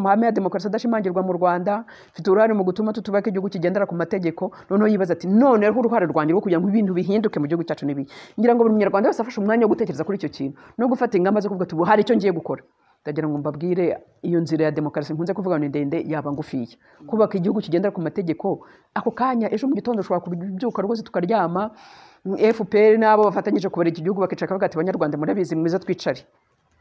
amahame ya demokarasi adashimangirwa mu Rwanda, mfite uruhare mu gutuma tutubaka igihugu kigendera ku mategeko. Noneho yibaza ati noneho uruhare rwanjye rwo kugira ngo ibintu bihinduke mu gihugu cyacu nibi. Ngira ngo buri munyarwanda wese afashe umwanya wo gutekereza kuri icyo kintu no gufata ingamba zo kuvuga ati ubu hari icyo ngiye gukora. Ndagira ngo mbabwire iyo nzira ya demokarasi nkunze kuvuga ngo ni ndende yaba ngufiya. Kubaka igihugu kigendera ku mategeko, ako kanya ejo mu gitondo ushobora kubyuka rwose tukaryama, FPR nabo bafatanyije kubara iki gihugu bakicara kavuga ati abanyarwanda murabizi mwiza twicare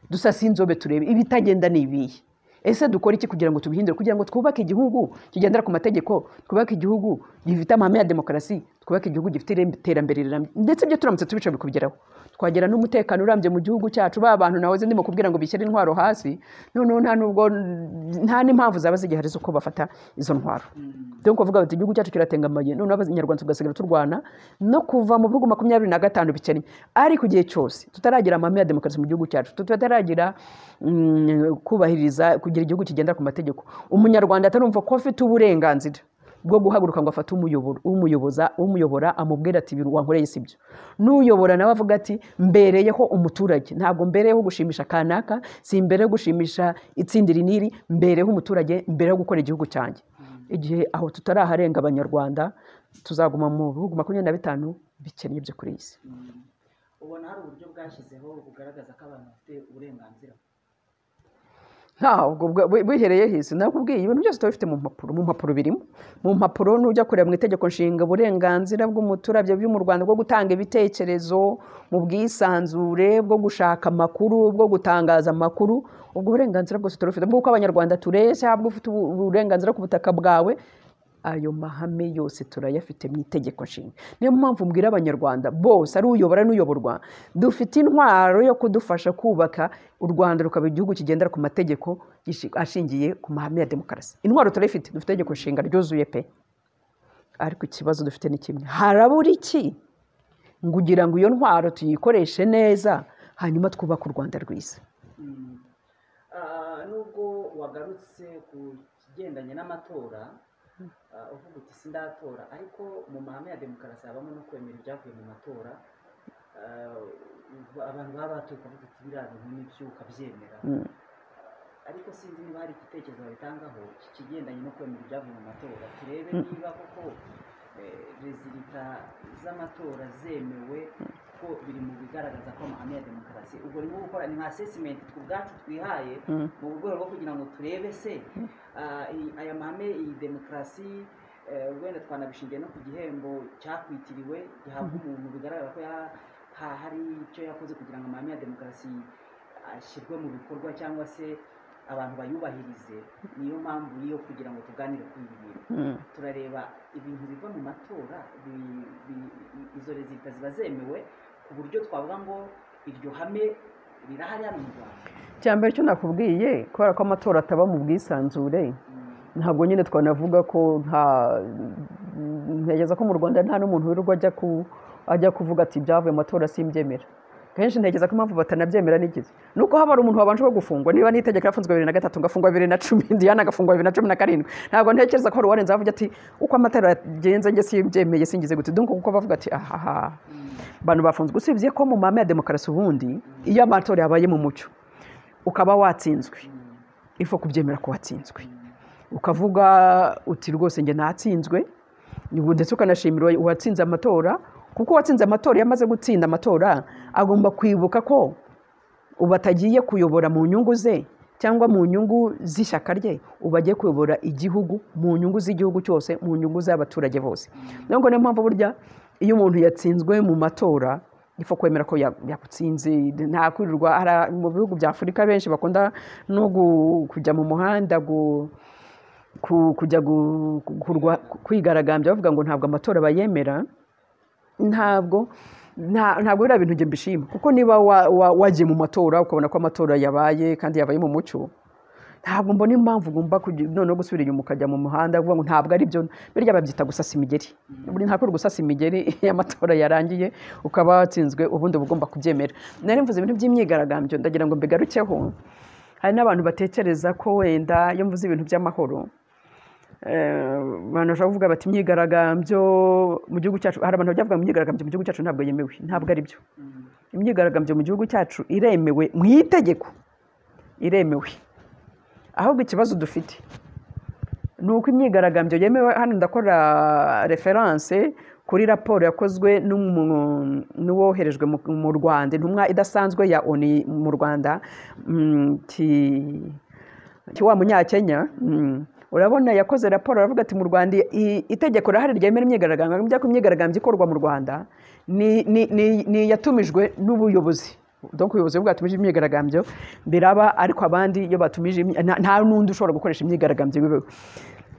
dusasi inzobe turebe ibitagenda nibiye. Ese dukora iki kugira ngo tubihindure, kugira ngo twubake igihugu kigendera ku mategeko, twubake igihugu gifite amahame ya demokarasi, twubake igihugu gifite iterambere rirambye. Ndetse ibyo turamutse tubica bikubigeraho, twagera n'umutekano urambye mu gihugu cyacu. Ba bantu nahoze ndimo kubwira ngo bishyire intwaro hasi, noneho nta n'impamvu zaba zigihari z'uko bafata izo ntwaro. Dore ko kuvuga bati igihugu cyacu kiratengamaye, noneho abanyarwanda tugasigara turwana no kuva mu bihugu 25 bikennye. Ariko igihe cyose tutaragira amahame ya demokarasi mu gihugu cyacu, tutaragira kubahiriza kugira igihugu kigendera ku mategeko, umunyarwanda atarumva ko afite uburenganzira bwo guhaguruka ngo afate umuyobora amubwira ati ibintu wankoreye sibyo. N'uyobora nawe avuga ati mbereyeho umuturage, ntabwo mbereyeho gushimisha kanaka, si imbere yo gushimisha itsindiri niri, mbereyeho umuturage, mbereyeho gukora igihugu cyanjye. Igihe aho tutaraharenga abanyarwanda tuzaguma mu bihugu 25 bikennye byo kuri isi. Ubona hari uburyo bwashyizeho bugaragaza ko abantu bafite uburenganzira? Ntabwo bihereye hisi. Nakubwiye ibintu byose tubifite mu mpapuro birimo. Mu mpapuro nujya kureba mu itegeko nshinga uburenganzira bw'umuturage byo mu Rwanda bwo gutanga ibitekerezo mu bwisanzure, bwo gushaka amakuru, bwo gutangaza amakuru. Ubwo burenganzira bwose turufite, bw'uko abanyarwanda tureshya, bwo ufite uburenganzira ku butaka bwawe. Ayo mahame yose turayafite mu itegeko nshinga. Niyo mpamvu mbwira abanyarwanda bose ari uyobora n'uyoborwa, dufite intwaro yo kudufasha kubaka u Rwanda rukaba igihugu kigendera ku mategeko ashingiye ku mahame ya demokarasi. Intwaro turayifite, dufite itegeko nshinga ryuzuye pe. Ariko ikibazo dufite ni kimwe, harabura iki ngugira ngo iyo ntwaro tuyikoreshe neza hanyuma twubaka u Rwanda rwiza. Nubwo wagarutse ku kigendanye n'amatora, uvuga uti sindatora, ariko mu mahame ya demokarasi habamo no kwemera ibyavuye mu matora. Abantu baba batuye ukavuga uti biriya bintu n'ibyo ukabyemera, ariko sinzi niba hari igitekerezo babitangaho kigendanye no kwemera ibyavuye mu matora. Turebe niba koko rezilita z'amatora zemewe, ko biri mu bigaragaza ko amahame ya demokarasi. Ubwo ni gukora ni assessment ubwacu twihaye mu rwego rwo kugira ngo turebe se aya mahame iyi demokarasi wenda twanabishingiye no ku gihembo cyakwitiriwe gihabwa umuntu bigaragara ko hari icyo yakoze kugira ngo amahame ya demokarasi ashyirwe mu bikorwa cyangwa se abantu bayubahirize. Niyo mpamvu niyo kugira ngo tuganire kuri ibi bintu, turareba ibintu biva mu matora, izo rezilita ziba zemewe ku buryo twavuga ngo iryo hame rirahari hano mu Rwanda. Cyambere cyo nakubwiye, kubera ko amatora ataba mu bwisanzure, ntabwo nyine twanavuga ko ntegeza ko mu Rwanda nta n'umuntu wirirwa ajya kuvuga ati ibyavuye mu matora simbyemera. Kenshi ntegeza ko impamvu batanabyemera n'igize nuko haba ari umuntu wabanje gufungwa. Niba n'itegeko yafunzwe 2003 ngafungwa 2010, Diana agafungwa 2017, ntabwo ntekereza ko hari uwarenza avuga ati uko amatora yagenze nge simbyemeye singize gute. Donc kuko bavuga ati ahaha bantu bafunzwe. Usibye ko mu mahame ya demokarasi ubundi iyo amatora yabaye mu mucyo ukaba watsinzwe, ifo kubyemera ko watsinzwe, ukavuga uti rwose nge natsinzwe, ndetse ukanashimira uwatsinze amatora. Kuko watsinze amatora, yamaze gutsinda amatora agomba kwibuka ko ubatagiye kuyobora mu nyungu ze cyangwa mu nyungu z'ishyaka rye, ubagiye kuyobora igihugu mu nyungu z'igihugu cyose, mu nyungu z'abaturage bose. Niyo mpamvu burya iyo umuntu yatsinzwe mu matora ifo kwemera ko yakutsinze. Nta kwirirwa mu bihugu bya Afurika benshi bakunda no kujya mu muhanda kujya kwigaragambya bavuga ngo ntabwo amatora bayemera. Ntabwo biriya bintu njye mbishima, kuko niba wagiye mu matora ukabona ko amatora yabaye kandi yabaye mu mucyo, ntabwo mbona impamvu ugomba noneho gusubira inyuma ukajya mu muhanda uvuga ngo ntabwo ari byo. Birya babyita gusasa imigeri. Ntabwo uri gusasa imigeri iyo amatora yarangiye ukaba watsinzwe, ubundi uba ugomba kubyemera. Nari mvuze ibintu by'imyigaragambyo, ndagira ngo mbigarukeho. Hari n'abantu batekereza ko wenda iyo mvuze ibintu by'amahoro, abantu bashobora kuvuga bati imyigaragambyo mu gihugu cyacu, hari abantu bajya bavuga ngo imyigaragambyo mu gihugu cyacu ntabwo yemewe. Ntabwo ari byo. Imyigaragambyo mu gihugu cyacu iremewe mu itegeko, iremewe. ahubwo ikibazo dufite ni uko imyigaragambyo yemewe. Hano ndakora referanse kuri raporo yakozwe n'uwoherejwe mu Rwanda, intumwa idasanzwe ya ONU mu Rwanda, wa munyakenya. Urabona yakoze raporo aravuga ati mu Rwanda itegeko rahari ryemera imyigaragambyo, byako imyigaragambyo ikorwa mu Rwanda ni yatumijwe n'ubuyobozi. Donc ubuyobozi bwatumije imyigaragambyo biraba, ariko abandi iyo batumije nta n'undi ushobora gukoresha imyigaragambyo bibeho.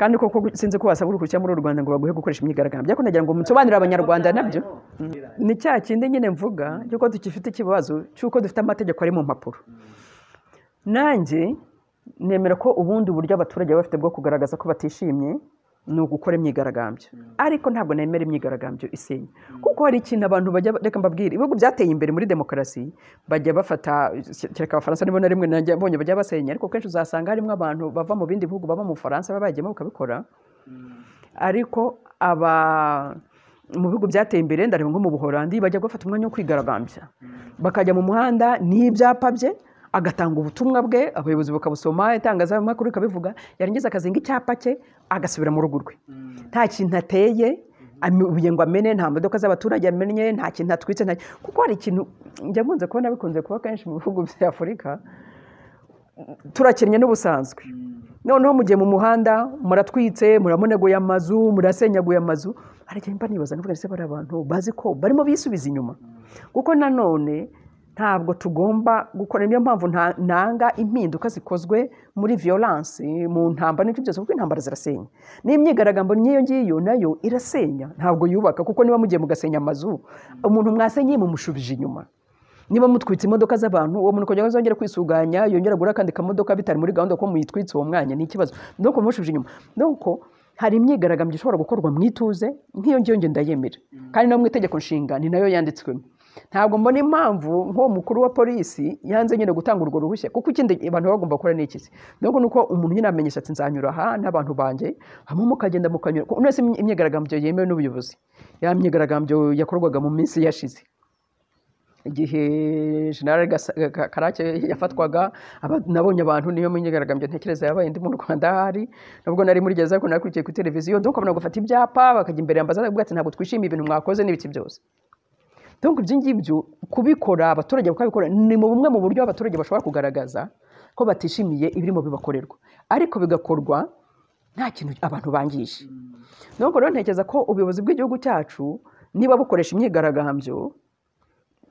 Kandi koko sinzi ko basaba uruhushya muri Rwanda ngo baguhe gukoresha imyigaragambyo, ariko nagira ngo musobanurire abanyarwanda nabyo ni cya kindi nyine mvuga cyuko tukifite ikibazo cyuko dufite amategeko ari mu mpapuro. Nanjye nemera ko ubundi uburyo abaturage bafite bwo kugaragaza ko batishimye ni ugukora imyigaragambyo, ariko ntabwo nemera imyigaragambyo isenya, kuko hari ikintu abantu bajya, reka mbabwire, ibihugu byateye imbere muri demokarasi bajya bafata, kereka Abafaransa nibo na rimwe nanjye mbonye bajya basenya, ariko kenshi uzasanga harimo abantu bava mu bindi bihugu, baba mu Bufaransa baba bagiyemo bakabikora. Ariko mu bihugu byateye imbere ndareba nko mu Buholandi bajya gufata umwanya wo kwigaragambya, bakajya mu muhanda n'ibyapa bye, agatanga ubutumwa bwe, abayobozi bakabusoma, itangazamakuru ikabivuga, yarangiza akazinga icyapa cye agasubira mu rugo rwe. Nta kintu ateye ngo amene, nta modoka z'abaturage amennye, nta kintu atwitse, kuko hari ikintu njya nkunze kubona bikunze kuba kenshi mu bihugu bya Afurika, turakennye n'ubusanzwe. Noneho mugiye mu muhanda muratwitse, muramuneguye amazu, murasenyaguye amazu, ariko mba nibaza nkavuga ese bari abantu bazi ko barimo bisubiza inyuma, kuko nanone ntabwo tugomba gukora. Niyo mpamvu nanga impinduka zikozwe muri violence, mu ntambara n'ibyo byose, kuko intambara zirasenya. N'imyigaragambyo n'iyo ngiyo nayo irasenya, ntabwo yubaka, kuko niba mugiye mugasenya amazu, umuntu mwasenye mumushubije inyuma. Niba mutwitse imodoka z'abantu, uwo muntu kugira ngo azongere kwisuganya yongera agura kandi kamodoka bitari muri gahunda ko muyitwitse uwo mwanya, ni ikibazo. Donc mumushubije inyuma. Donc hari imyigaragambyo ishobora gukorwa mu ituze, nk'iyo ngiyo nge ndayemera, kandi no mu itegeko nshinga ni nayo yanditswemo. Ntabwo mbona impamvu nk'uwo mukuru wa polisi yanze nyine gutanga urwo ruhushya, kuko ikindi abantu bagomba gukora ni iki. Donc nuko umuntu nyine amenyesha ati nzanyura aha n'abantu banjye, hamwe mukagenda mukanyura. Unese imyigaragambyo yemewe n'ubuyobozi, ya myigaragambyo yakorwaga mu minsi yashize, igihe General Karake yafatwaga, nabonye abantu niyo myigaragambyo ntekereza yabaye ndi mu Rwanda hari, nubwo nari muri gereza, ariko nakurikiye ku televiziyo. Donc abantu bagafata ibyapa bakajya imbere y'ambassade bavuga ati ntabwo twishimiye ibintu mwakoze n'ibiki byose. Donc ibyo ngibyo kubikora, abaturage bakabikora, ni mu bumwe mu buryo abaturage bashobora kugaragaza ko batishimiye ibirimo bibakorerwa, ariko bigakorwa nta kintu abantu bangije. Donc rero ntekereza ko ubuyobozi bw'igihugu cyacu niba bukoresha imyigaragambyo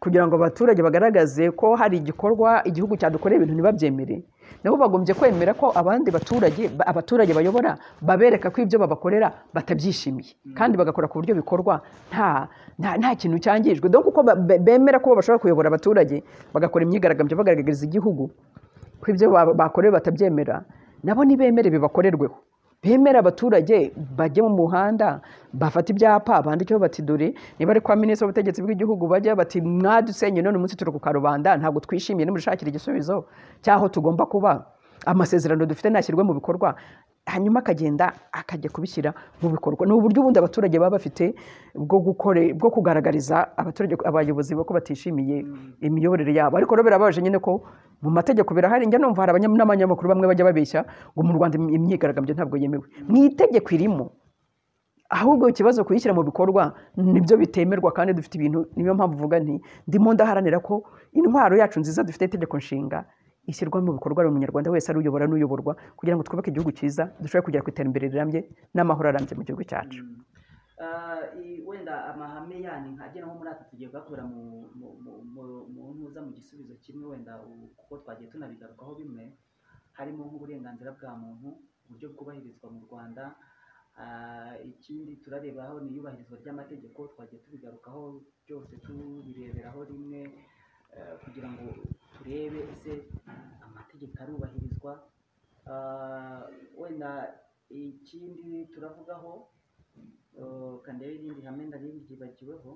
kugira ngo abaturage bagaragaze ko hari igikorwa igihugu cyadukoreye ibintu ntibabyemere, nabo bagombye kwemera ko abandi abaturage bayobora babereka ko ibyo babakorera batabyishimiye, kandi bagakora ku buryo bikorwa nta kintu cyangijwe. Donc uko bemera ko bashobora kuyobora abaturage bagakora imyigaragambyo bagaragariza igihugu ko ibyo bakorewe batabyemera, nabo nibemere bibakorerweho. Bemera abaturage bajye mu muhanda bafata ibyapa bandikeho bati dore niba ari kwa minisitiri w'ubutegetsi bw'igihugu bajya bati mwadusenye none umunsi turi ku karubanda, ntabwo twishimiye, nimushakira igisubizo cyaho tugomba kuba, amasezerano dufite nashyirwe mu bikorwa, hanyuma akajya kubishyira mu bikorwa. Ni uburyo ubundi abaturage baba bafite bwo kugaragariza abayobozi ko batishimiye imiyoborere yabo. Ariko rero birabaje nyine ko mu mategeko birahari, njya numva hari n'abanyamakuru bamwe bajya babeshya ngo mu Rwanda imyigaragambyo ntabwo yemewe. Mu itegeko irimo, ahubwo ikibazo kuyishyira mu bikorwa nibyo bitemerwa, kandi dufite ibintu. Niyo mpamvu uvuga nti ndimo ndaharanira ko intwaro yacu nziza dufite itegeko nshinga ishyirwa mu bikorwa, umunyarwanda wese ari uyobora n'uyoborwa, kugira ngo twubake igihugu cyiza dushobore kugera ku iterambere rirambye n'amahoro arambye mu gihugu cyacu. Wenda amahame yanyu nkagera nko muri ati tugiye kuyakorera mu ntuza mu gisubizo kimwe, wenda kuko twagiye tunabigarukaho bimwe, harimo nk'uburenganzira bwa muntu, uburyo bwubahirizwa mu Rwanda. Ikindi turarebaho ni iyubahirizwa ry'amategeko, twagiye tubigarukaho byose tubireberaho rimwe, kugira ngo turebe ese amategeko arubahirizwa. Wenda ikindi turavugaho, kandi irindi hame nari ryibagiweho,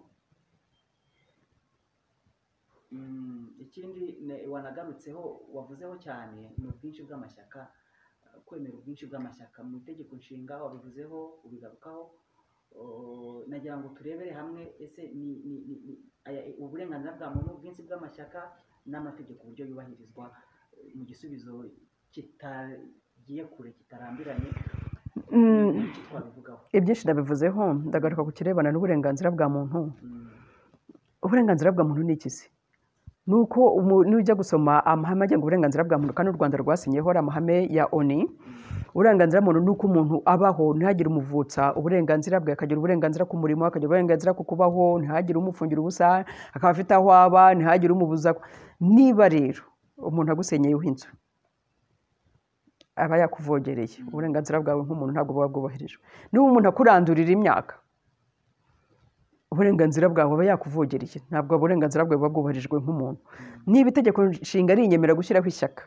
ikindi wanagarutseho wavuzeho cyane ni ubwinshi bw'amashyaka, kwemera ubwinshi bw'amashyaka mu itegeko nshinga wabivuzeho ubigarukaho. Nagira ngo turebere hamwe ese uburenganzira bwa muntu, ubwinshi bw'amashyaka n'amategeko uburyo yubahirizwa mu gisubizo kitagiye kure kitarambiranye iki twabivugaho. Ibyinshi ndabivuzeho, ndagaruka ku kirebana n'uburenganzira bwa muntu. Uburenganzira bwa muntu ni iki se? Nuko nujya gusoma amahame agenga uburenganzira bwa muntu kandi u Rwanda rwasinyeho ari amahame ya ONU. Uburenganzira bwa muntu nuko umuntu abaho ntihagire umuvutsa uburenganzira bwe, akagira uburenganzira ku murimo, akagira uburenganzira ku kubaho, ntihagire umufungira ubusa, akaba afite aho aba, ntihagire umubuza. Niba rero umuntu agusenyeyeho inzu aba yakuvogereye, uburenganzira bwawe nk'umuntu ntabwo buba bwubahirijwe. Niba umuntu akurandurira imyaka, uburenganzira bwawe aba yakuvogereye, ntabwo uburenganzira bwawe buba bwubahirijwe nk'umuntu. Niba itegeko nshinga rinyemera gushyiraho ishyaka,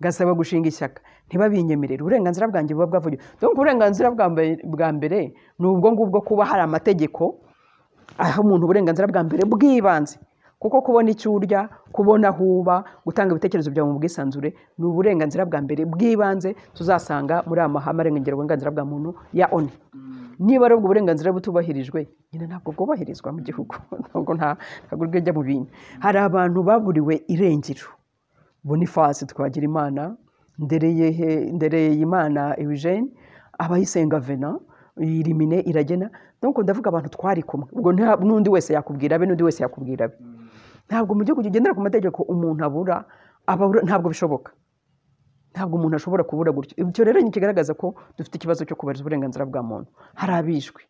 gasaba gushinga ishyaka, ntibabinyemerere, uburenganzira bwanjye buba bwavugiwe. Donc uburenganzira bwa mbere ni ubwo ngubwo kuba hari amategeko aha umuntu uburenganzira bwa mbere bw'ibanze, kuko kubona icyo urya, kubona aho uba, gutanga ibitekerezo byawe mu bwisanzure ni uburenganzira bwa mbere bw'ibanze tuzasanga muri aya mahame arengera uburenganzira bwa muntu ya ONU. Niba ari ubwo burenganzira butubahirijwe, nyine ntabwo bwubahirizwa mu gihugu, ntabwo bwajya mu bindi. Hari abantu baburiwe irengero, Boniface Twagirimana, Ndereyimana Eugene, Abayisenga Venant, Irimine Iragena. Donc ndavuga abantu twari kumwe, ubwo n'undi wese yakubwira abe, n'undi wese yakubwira abe. Ntabwo mu gihugu kigendera ku mategeko umuntu abura, ntabwo bishoboka. Ntabwo umuntu ashobora kubura gutyo. Ibyo rero kigaragaza ko dufite ikibazo cyo kubahiriza uburenganzira bwa muntu. Hari abishwe,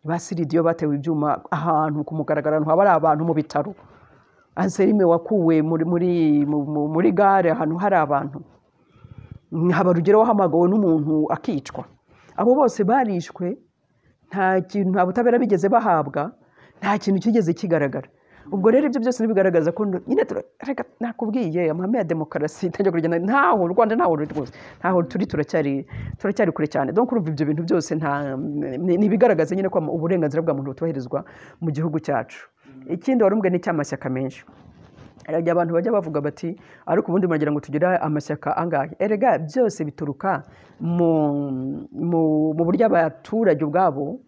basiridiyo batewe ibyuma ahantu ku mugaragaro, haba ari abantu mu bitaro. Anselme wakuwe muri gare ahantu hari abantu. Haba rugero wahamagawe n'umuntu akicwa. Abo bose barishwe, nta butabera bigeze bahabwa, nta kintu kigeze kigaragara. Ubwo rero ibyo byose bigaragaza ko nyine nakubwiye amahame ya demokarasi itajya kugenda ntaho u Rwanda ntaho ruri rwose, ntaho turacyari kure cyane. Donc urumva ibyo bintu byose ntibigaragaza nyine ko uburenganzira bwa muntu butubahirizwa mu gihugu cyacu. Ikindi warumbwe ni cy'amashyaka menshi. Erega abantu bajya bavuga bati ariko ubundi muragira ngo tugire amashyaka angahe. Erega byose bituruka mu buryo abaturage ubwabo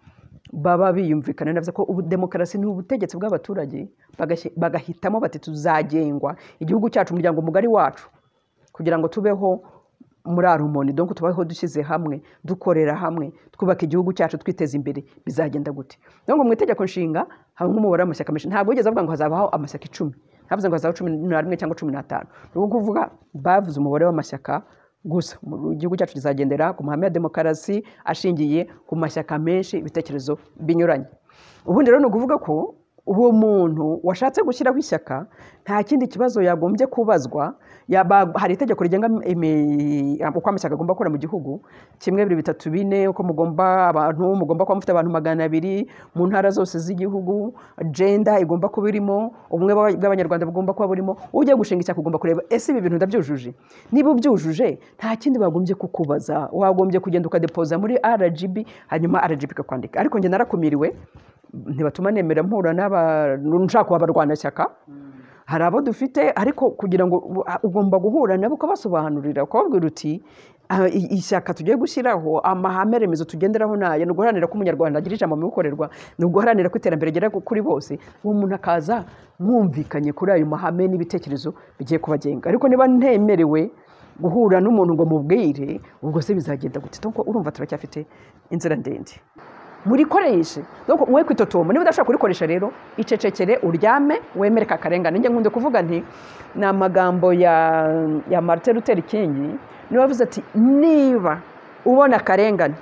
baba biyumvikana neza ko demokarasi ni ubutegetsi bw'abaturage, bagahitamo bati tuzagengwa igihugu cyacu, umuryango mugari wacu, kugira ngo tubeho muri harmoni. Donc tubaho dushyize hamwe, dukorera hamwe, twubaka igihugu cyacu, twiteza imbere. Bizagenda gute? Donc mu itegeko nshinga haba nk'umubare w'amashyaka menshi. Ntabwo yigeze avuga ngo hazabaho amashyaka 10, havuze ngo hazabaho 11 cyangwa 15. Ni ukuvuga bavuze umubare w'amashyaka gusa. Mu gihugu cyacu kizagendera ku mahame ya demokarasi ashingiye ku mashyaka menshi, ibitekerezo binyuranye. Ubundi rero ni ukuvuga ko uwo muntu washatse gushyiraho ishyaka nta kindi kibazo yagombye kubazwa. Hari itegeko rigenga uko amashyaka agomba gukora mu gihugu, 1, 2, 3, 4, uko mugomba kuba mufite abantu 200 mu ntara zose z'igihugu, gender igomba kuba irimo, ubumwe bw'abanyarwanda bugomba kuba burimo. Ujya gushinga ishyaka ugomba kureba ese ibi bintu ndabyujuje. Niba ubyujuje nta kindi bagombye kukubaza, wagombye kugenda ukadepoza muri RGB, hanyuma RGB ikakwandika. Ariko njye narakumiriwe, ntibatuma nemera mpura nshaka abarwanashyaka. Hari abo dufite, ariko kugira ngo ugomba guhura nabo ukabasobanurira, ukababwira uti ishyaka tugiye gushyiraho, amahame remezo tugenderaho nayo ni uguharanira ko umunyarwanda agira ijambo mu bikorerwa, ni uguharanira ko iterambere rigera kuri bose. Uwo muntu akaza mwumvikanye kuri ayo mahame n'ibitekerezo bigiye kubagenga. Ariko niba ntemerewe guhura n'umuntu ngo mubwire, ubwo se bizagenda gute? Donc urumva turacyafite inzira ndende. Murikoreshe. Donc mwe kwitotoma, niba udashaka kurikoresha rero icecekere, uryame, wemere kakarengane. Njye nkunde kuvuga nti ni amagambo ya Martin Luther King, niwe wavuze ati niba ubona akarengane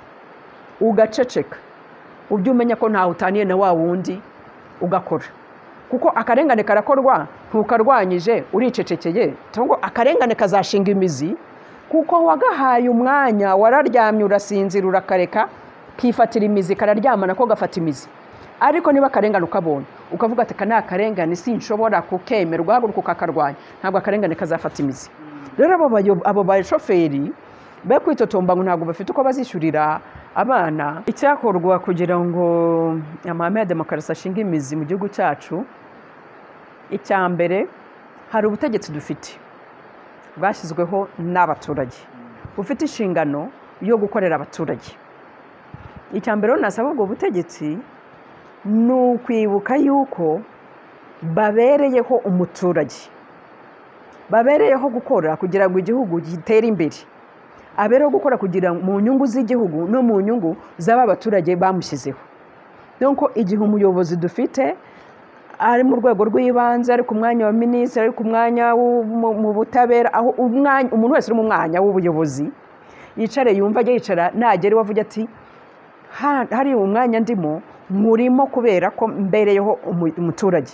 ugaceceka, ujye umenya ko ntawe utaniye na wa wundi ugakora. Kuko akarengane karakorwa, ntukarwanyije uricecekeye, cyangwa akarengane kazashinga imizi, kuko wagahaye umwanya, wararyamye urasinzira urakareka kifatira imizi, kararyamana ko gafata imizi. Ariko niba akarengane ukabonye ukavuga ati kana akarengane sinshobora kukemerwa, haguruka ukakarwanya, ntabwo akarengane kazafata imizi. Rero abo bashoferi be kwitotomba ngo ntabwo bafite uko bazishyurira abana. Icyakorwa kugira ngo amahame ya demokarasi ashinga imizi mu gihugu cyacu, icya mbere hari ubutegetsi dufite bwashyizweho n'abaturage, bufite inshingano yo gukorera abaturage. Icya mbere nasaba ubwo butegetsi ni ukwibuka yuko babereyeho umuturage. babereyeho gukora kugira ngo igihugu gitere imbere, abereyeho gukora kugira mu nyungu z'igihugu no mu nyungu z'aba baturage bamushyizeho. Donc igihe umuyobozi dufite ari mu rwego rw'ibanze, ari ku mwanya wa minisitiri, ari ku mwanya mu butabera, aho umuntu wese uri mu mwanya w'ubuyobozi yicare yumva, ajya yicara nagera iwe avuga ati hari umwanya ndimo murimo kubera ko mbereyeho umuturage,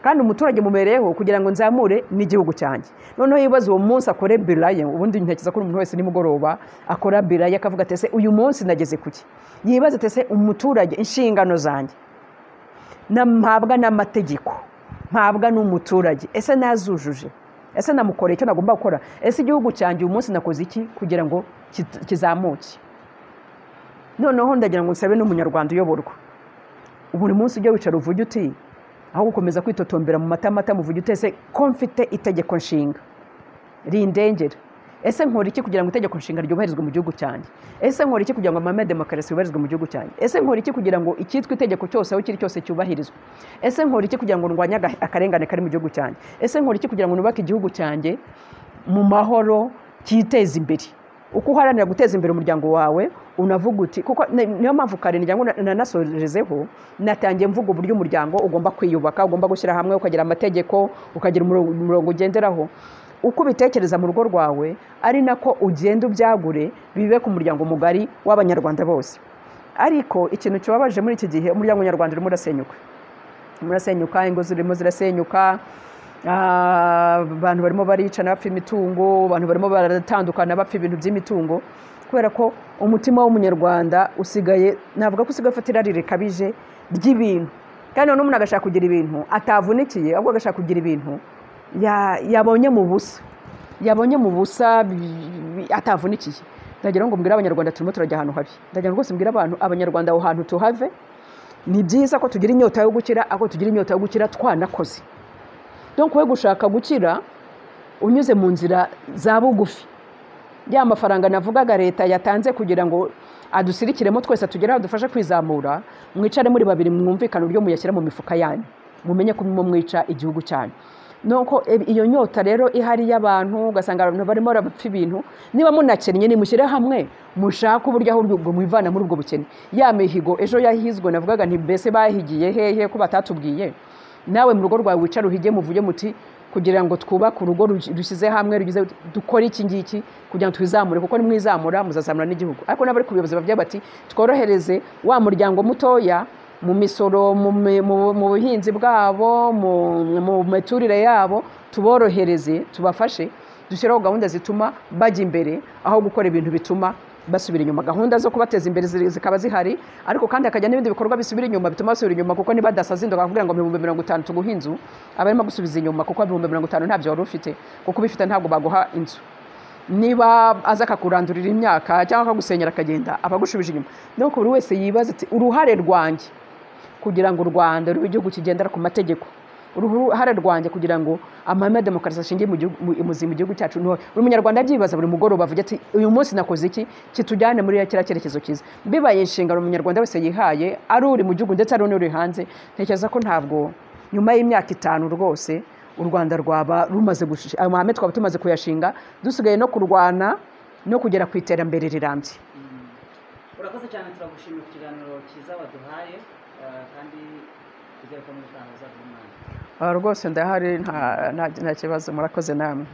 kandi umuturage mubereyeho kugira ngo nzamure n'igihugu cyanjye. Noneho yibaza uwo munsi akore biraye, ubundi ntekereza ko umuntu wese nimugoroba akora biraye akavuga ati ese uyu munsi nageze kuki, yibaza ati ese umuturage inshingano zanjye mpabwa n'amategeko, mpabwa n'umuturage, ese nazujuje, ese namukoreye icyo nagomba gukora, ese igihugu cyanjye uyu munsi nakoze iki kugira ngo kizamuke. Noneho ndagira ngo nsabe n'umunyarwanda uyoborwa, buri munsi ujya wicara uvuge uti, aho gukomeza kwitotombera mu matamata muvuge uti ese ko mfite itegeko nshinga rindengera, ese nkora iki kugira ngo itegeko nshinga ryubahirizwe mu gihugu cyanjye, ese nkora iki kugira ngo amahame ya demokarasi yubahirizwe mu gihugu cyanjye, ese nkora iki kugira ngo icyitwa itegeko cyose aho kiri cyose cyubahirizwe, ese nkora iki kugira ngo ndwanye akarengane kari mu gihugu cyanjye, ese nkora iki kugira ngo nubake igihugu cyanjye mu mahoro cyiteze imbere. Uko uharanira guteza imbere umuryango wawe unavuga uti, kuko niyo mpamvu kare ngira ngo nanasorezeho natangiye mvuga uburyo umuryango ugomba kwiyubaka, ugomba gushyira hamwe, ukagira amategeko, ukagira umurongo ugenderaho. Uko ubitekereza mu rugo rwawe ari nako ugenda ubyagure bibe ku muryango mugari w'abanyarwanda bose. Ariko ikintu kibabaje muri iki gihe, umuryango nyarwanda urimo urasenyuka, ingo zirimo zirasenyuka, abantu barimo baricana bapfa imitungo, abantu barimo baratandukana bapfa ibintu by'imitungo, kubera ko umutima w'umunyarwanda usigaye, navuga ko usigaye ufata irari rikabije ry'ibintu, kandi n'umuntu agashaka kugira ibintu atavunikiye, ahubwo agashaka kugira ibintu yabonye mu busa atavunikiye. Ndagira ngo mbwira abanyarwanda turimo turajya ahantu habi, ndagira ngo rwose mbwira abanyarwanda aho hantu tuhave. Ni byiza ko tugira inyota yo gukira, ako tugira inyota yo gukira twanakoze. Donc we gushaka gukira unyuze mu nzira za bugufi, ya mafaranga navugaga leta yatanze kugira ngo adusirikiremo twese tugere aho dufashe kwizamura, mwicare muri babiri mwumvikana uburyo muyashyira mu mifuka yanyu, mumenye ko mwica igihugu cyanyu. Nuko iyo nyota rero ihari y'abantu, ugasanga abantu barimo barapfa ibintu, niba munakennye nimushyire hamwe mushaka uburyo aho mwivana muri ubwo bukene. Ya mihigo ejo yahizwe navugaga nti mbese bahigiye hehe ko batatubwiye, nawe mu rugo rwawe wicara uhige muvuge muti kugira ngo twubake urugo rushyize hamwe rugize dukora iki ngiki kugira ngo twizamure, kuko nimwizamura muzazamura n'igihugu. Ariko n'abari ku buyobozi bavuga bati tworohereze wa muryango mutoya mu misoro, mu buhinzi bwabo, mu miturire yabo, tuborohereze, tubafashe, dushyiraho gahunda zituma bajya imbere aho gukora ibintu bituma basubira inyuma. Gahunda zo kubateza imbere zikaba zihari, ariko kandi hakajya n'ibindi bikorwa bisubira inyuma bituma basubira inyuma, kuko niba dasazindoka kugira ngo 50 tuguha inzu, abarimo gusubiza inyuma kuko 50 ntabyo wari ufite, kuko ubifite ntabwo baguha inzu. Niba aza akakurandurira imyaka cyangwa akagusenyera akagenda, abagushubije inyuma. Nuko buri wese yibaza ati uruhare rwanjye kugira ngo u Rwanda rube igihugu kigendera ku mategeko, uruhare rwanjye kugira ngo amahame ya demokarasi ashingiye mu gihugu cyacu. Buri munyarwanda abyibaza buri mugoroba avuga ati uyu munsi nakoze iki kitujyane muri kiriya cyerekezo cyiza. Bibaye inshingano umunyarwanda wese yihaye, ari uri mu gihugu ndetse ari uri hanze, ntekereza ko ntabwo nyuma y'imyaka 5 rwose u Rwanda rwaba rumaze amahame twaba tumaze kuyashinga, dusigaye no kurwana no kugera ku iterambere rirambye. Urakoze cyane, turagushimira ku kiganiro cyiza waduhaye, kandi tujye ko muri tangaza by'Imana. Rwose ndahari, nta kibazo, murakoze namwe.